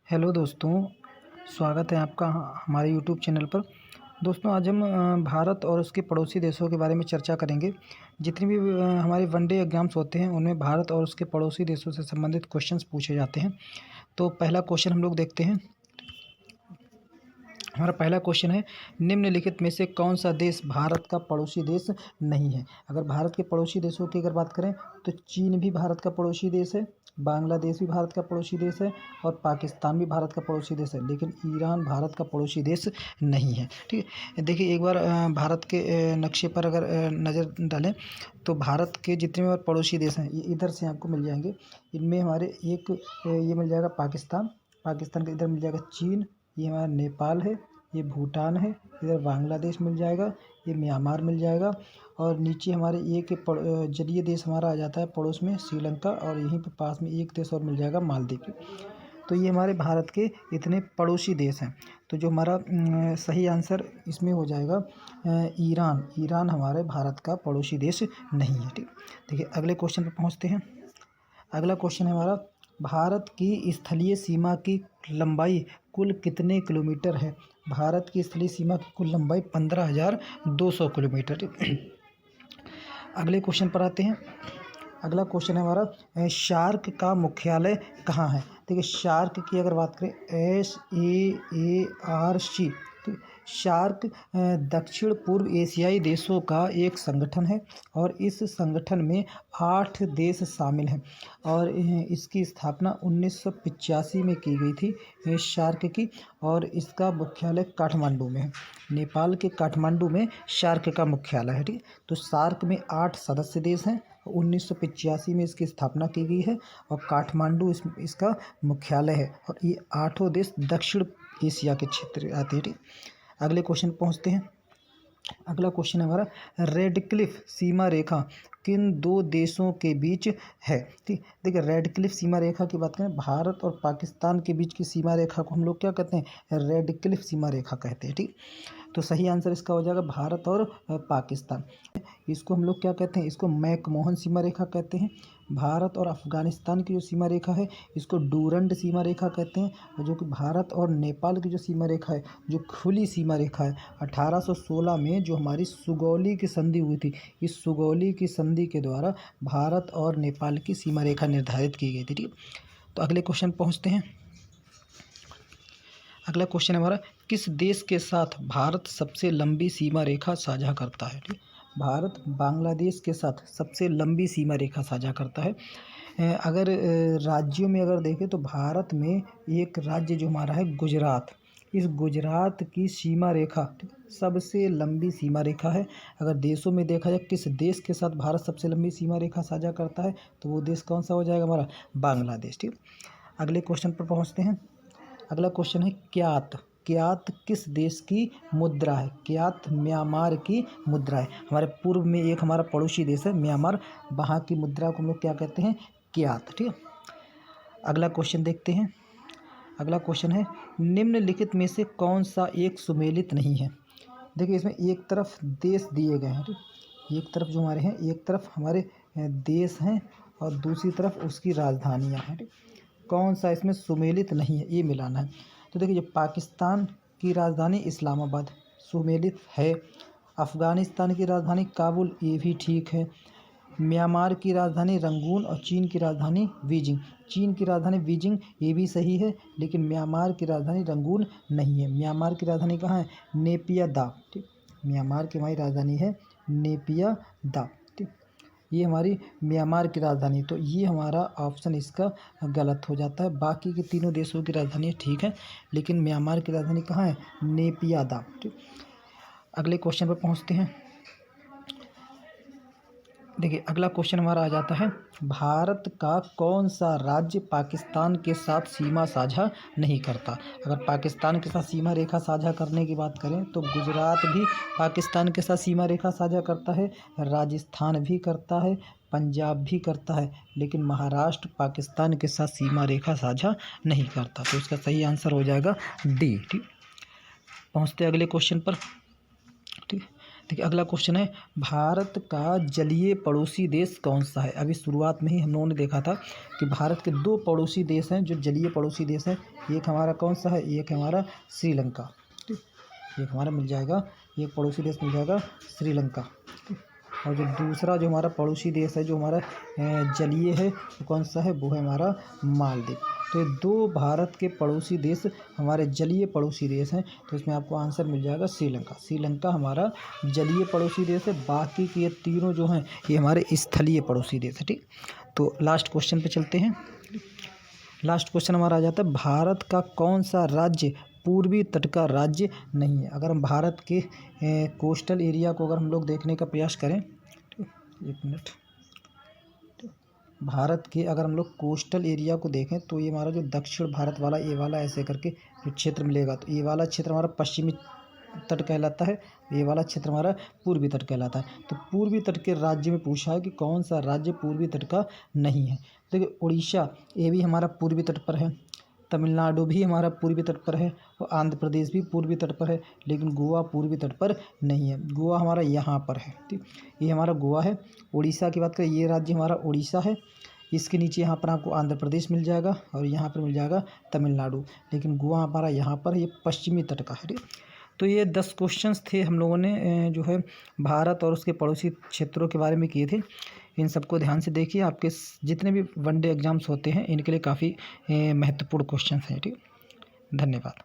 Hello दोस्तों, स्वागत है आपका हमारे यूट्यूब चैनल पर। दोस्तों, आज हम भारत और उसके पड़ोसी देशों के बारे में चर्चा करेंगे। जितनी भी हमारे वनडे एग्जाम्स होते हैं उनमें भारत और उसके पड़ोसी देशों से संबंधित क्वेश्चंस पूछे जाते हैं। तो पहला क्वेश्चन हम लोग देखते हैं। हमारा पहला क्वेश्चन है, निम्नलिखित में से कौन सा देश भारत का पड़ोसी देश नहीं है। अगर भारत के पड़ोसी देशों की अगर बात करें तो चीन भी भारत का पड़ोसी देश है, बांग्लादेश भी भारत का पड़ोसी देश है और पाकिस्तान भी भारत का पड़ोसी देश है, लेकिन ईरान भारत का पड़ोसी देश नहीं है। ठीक है, देखिए एक बार भारत के नक्शे पर अगर नज़र डालें तो भारत के जितने भी पड़ोसी देश हैं ये इधर से आपको मिल जाएंगे। इनमें हमारे एक ये मिल जाएगा पाकिस्तान के इधर मिल जाएगा चीन, ये हमारा नेपाल है, ये भूटान है, इधर बांग्लादेश मिल जाएगा, ये म्यांमार मिल जाएगा और नीचे हमारे एक जलीय देश हमारा आ जाता है पड़ोस में श्रीलंका, और यहीं पे पास में एक देश और मिल जाएगा मालदीव। तो ये हमारे भारत के इतने पड़ोसी देश हैं। तो जो हमारा सही आंसर इसमें हो जाएगा ईरान हमारे भारत का पड़ोसी देश नहीं है। ठीक, देखिए अगले क्वेश्चन पर पहुँचते हैं। अगला क्वेश्चन है हमारा, भारत की स्थलीय सीमा की लंबाई कुल कितने किलोमीटर है। भारत की स्थलीय सीमा की कुल लंबाई 15,200 किलोमीटर। अगले क्वेश्चन पर आते हैं। अगला क्वेश्चन है हमारा, शार्क का मुख्यालय कहाँ है। देखिए शार्क की अगर बात करें SAARC, शार्क दक्षिण पूर्व एशियाई देशों का एक संगठन है और इस संगठन में 8 देश शामिल हैं और इसकी स्थापना 1985 में की गई थी शार्क की, और इसका मुख्यालय काठमांडू में है। नेपाल के काठमांडू में शार्क का मुख्यालय है। ठीक, तो शार्क में 8 सदस्य देश हैं। 1985 में इसकी स्थापना की गई है और काठमांडू इसका मुख्यालय है और ये 8 देश दक्षिण एशिया के क्षेत्र आते हैं। ठीक, अगले क्वेश्चन पहुंचते हैं। अगला क्वेश्चन है हमारा, रेड क्लिफ सीमा रेखा किन दो देशों के बीच है। ठीक, देखिए रेड क्लिफ सीमा रेखा की बात करें, भारत और पाकिस्तान के बीच की सीमा रेखा को हम लोग क्या कहते हैं, रेड क्लिफ सीमा रेखा कहते हैं। ठीक, तो सही आंसर इसका हो जाएगा भारत और पाकिस्तान। इसको हम लोग क्या कहते हैं, इसको मैकमोहन सीमा रेखा कहते हैं। भारत और अफगानिस्तान की जो सीमा रेखा है इसको डूरंड सीमा रेखा कहते हैं, और जो कि भारत और नेपाल की जो सीमा रेखा है, जो खुली सीमा रेखा है, 1816 में जो हमारी सुगौली की संधि हुई थी, इस सुगौली की संधि के द्वारा भारत और नेपाल की सीमा रेखा निर्धारित की गई थी। ठीक, तो अगले क्वेश्चन पहुँचते हैं। अगला क्वेश्चन है हमारा, किस देश के साथ भारत सबसे लंबी सीमा रेखा साझा करता है। ठीक, भारत बांग्लादेश के साथ सबसे लंबी सीमा रेखा साझा करता है। अगर राज्यों में अगर देखें तो भारत में एक राज्य जो हमारा है गुजरात, इस गुजरात की सीमा रेखा सबसे लंबी सीमा रेखा है। अगर देशों में देखा जाए किस देश के साथ भारत सबसे लंबी सीमा रेखा साझा करता है तो वो देश कौन सा हो जाएगा हमारा, बांग्लादेश। ठीक, अगले क्वेश्चन पर पहुँचते हैं। अगला क्वेश्चन है, क्यात किस देश की मुद्रा है। क्यात म्यांमार की मुद्रा है। हमारे पूर्व में एक हमारा पड़ोसी देश है म्यांमार, वहाँ की मुद्रा को हम लोग क्या कहते हैं, क्यात। ठीक है, अगला क्वेश्चन देखते हैं। अगला क्वेश्चन है, निम्नलिखित में से कौन सा एक सुमेलित नहीं है। देखिए इसमें एक तरफ देश दिए गए हैं, ठीक, एक तरफ जो हमारे हैं, एक तरफ हमारे देश हैं और दूसरी तरफ उसकी राजधानियाँ हैं। ठीक, कौन सा इसमें सुमेलित नहीं है ये मिलाना है। तो देखिए जो पाकिस्तान की राजधानी इस्लामाबाद सुमेलित है, अफ़गानिस्तान की राजधानी काबुल ये भी ठीक है, म्यांमार की राजधानी रंगून और चीन की राजधानी बीजिंग ये भी सही है, लेकिन म्यांमार की राजधानी रंगून नहीं है। म्यांमार की राजधानी कहाँ है, नेपियादा। ठीक, म्यांमार की हमारी राजधानी है नेपियादा। ये हमारी म्यांमार की राजधानी, तो ये हमारा ऑप्शन इसका गलत हो जाता है। बाकी के तीनों देशों की राजधानी ठीक है, लेकिन म्यांमार की राजधानी कहाँ है, नेपियादा। ठीक, अगले क्वेश्चन पर पहुँचते हैं। देखिए अगला क्वेश्चन हमारा आ जाता है, भारत का कौन सा राज्य पाकिस्तान के साथ सीमा साझा नहीं करता। अगर पाकिस्तान के साथ सीमा रेखा साझा करने की बात करें तो गुजरात भी पाकिस्तान के साथ सीमा रेखा साझा करता है, राजस्थान भी करता है, पंजाब भी करता है, लेकिन महाराष्ट्र पाकिस्तान के साथ सीमा रेखा साझा नहीं करता। तो इसका सही आंसर हो जाएगा डी। ठीक, पहुँचते अगले क्वेश्चन पर। ठीक, देखिए अगला क्वेश्चन है, भारत का जलीय पड़ोसी देश कौन सा है। अभी शुरुआत में ही हम लोगों ने देखा था कि भारत के 2 पड़ोसी देश हैं जो जलीय पड़ोसी देश हैं। एक हमारा कौन सा है, एक हमारा श्रीलंका। ठीक, एक हमारा मिल जाएगा, एक पड़ोसी देश मिल जाएगा श्रीलंका। ठीक, और जो दूसरा जो हमारा पड़ोसी देश है जो हमारा जलीय है वो कौन सा है, वो है हमारा मालदीव। तो ये 2 भारत के पड़ोसी देश हमारे जलीय पड़ोसी देश हैं। तो इसमें आपको आंसर मिल जाएगा श्रीलंका। श्रीलंका हमारा जलीय पड़ोसी देश है, बाकी के ये तीनों जो हैं ये हमारे स्थलीय पड़ोसी देश है। ठीक, तो लास्ट क्वेश्चन पे चलते हैं। लास्ट क्वेश्चन हमारा आ जाता है, भारत का कौन सा राज्य पूर्वी तट का राज्य नहीं है। अगर हम भारत के कोस्टल एरिया को अगर हम लोग देखने का प्रयास करें, एक मिनट, भारत के अगर हम लोग कोस्टल एरिया को देखें तो ये हमारा जो दक्षिण भारत वाला ये वाला ऐसे करके जो क्षेत्र मिलेगा, तो ये वाला क्षेत्र हमारा पश्चिमी तट कहलाता है, ये वाला क्षेत्र हमारा पूर्वी तट कहलाता है। तो पूर्वी तट के राज्य में पूछा है कि कौन सा राज्य पूर्वी तट का नहीं है। देखिए उड़ीसा ये भी हमारा पूर्वी तट पर है, तमिलनाडु भी हमारा पूर्वी तट पर है और आंध्र प्रदेश भी पूर्वी तट पर है, लेकिन गोवा पूर्वी तट पर नहीं है। गोवा हमारा यहाँ पर है। ठीक, ये हमारा गोवा है। उड़ीसा की बात करें, ये राज्य हमारा उड़ीसा है। इसके नीचे यहाँ पर आपको आंध्र प्रदेश मिल जाएगा और यहाँ पर मिल जाएगा तमिलनाडु, लेकिन गोवा हमारा यहाँ पर, ये पश्चिमी तट का है। ठीक, तो ये 10 क्वेश्चंस थे हम लोगों ने जो है भारत और उसके पड़ोसी क्षेत्रों के बारे में किए थे। इन सबको ध्यान से देखिए, आपके जितने भी वनडे एग्ज़ाम्स होते हैं इनके लिए काफ़ी महत्वपूर्ण क्वेश्चंस हैं। ठीक, धन्यवाद।